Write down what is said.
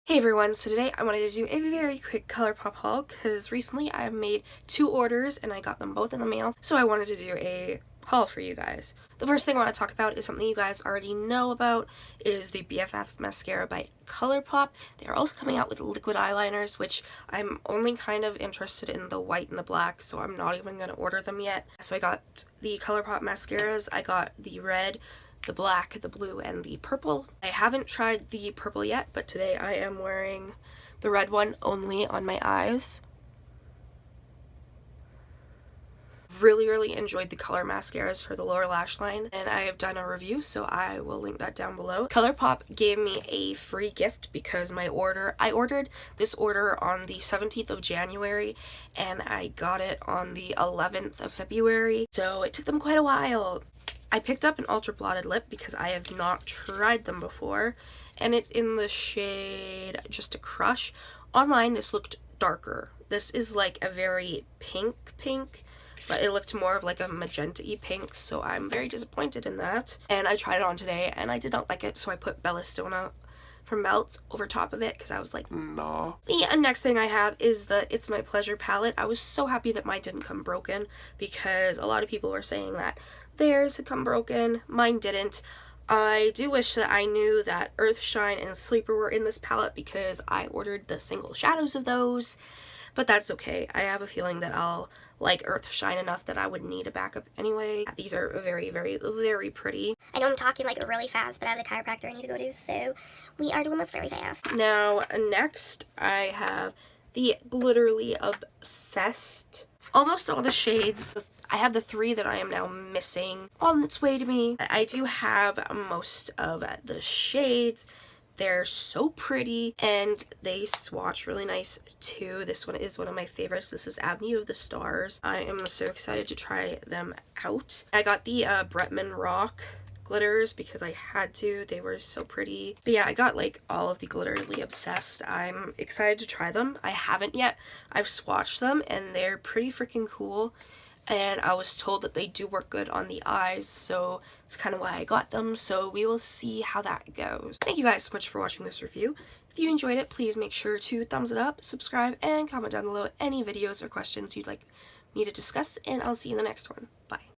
Hey everyone, so today I wanted to do a very quick Colourpop haul because recently I've made 2 orders and I got them both in the mail, so I wanted to do a haul for you guys. The first thing I want to talk about is something you guys already know about, is the BFF mascara by Colourpop. They're also coming out with liquid eyeliners, which I'm only kind of interested in the white and the black, so I'm not even going to order them yet. So I got the Colourpop mascaras, I got the red, the black, the blue, and the purple. I haven't tried the purple yet, but today I am wearing the red one only on my eyes. Really enjoyed the color mascaras for the lower lash line, and I have done a review, so I will link that down below. Colourpop gave me a free gift because I ordered this order on the 17th of January and I got it on the 11th of February, so it took them quite a while. I picked up an ultra blotted lip because I have not tried them before, and it's in the shade Just a Crush. Online this looked darker. This is like a very pink, but it looked more of like a magenta-y pink, so I'm very disappointed in that. And I tried it on today and I did not like it, so I put Bellastona from Melt over top of it because I was like, nah. The next thing I have is the It's My Pleasure palette. I was so happy that mine didn't come broken because a lot of people were saying that theirs had come broken. Mine didn't. I do wish that I knew that Earthshine and Sleeper were in this palette because I ordered the single shadows of those, but that's okay. I have a feeling that I'll like Earthshine enough that I would need a backup anyway. These are very pretty. I know I'm talking like really fast, but I have the chiropractor I need to go to, so we are doing this very fast. Now, next I have the Glitterly Obsessed. Almost all the shades. I have the 3 that I am now missing on its way to me. I do have most of the shades. They're so pretty and they swatch really nice too. This one is one of my favorites. This is Avenue of the Stars. I am so excited to try them out. I got the Bretman Rock glitters because I had to. They were so pretty. But yeah, I got like all of the Glitterly Obsessed. I'm excited to try them. I haven't yet. I've swatched them and they're pretty freaking cool. And I was told that they do work good on the eyes, so that's kind of why I got them, so we will see how that goes. Thank you guys so much for watching this review. If you enjoyed it, please make sure to thumbs it up, subscribe, and comment down below any videos or questions you'd like me to discuss, and I'll see you in the next one. Bye.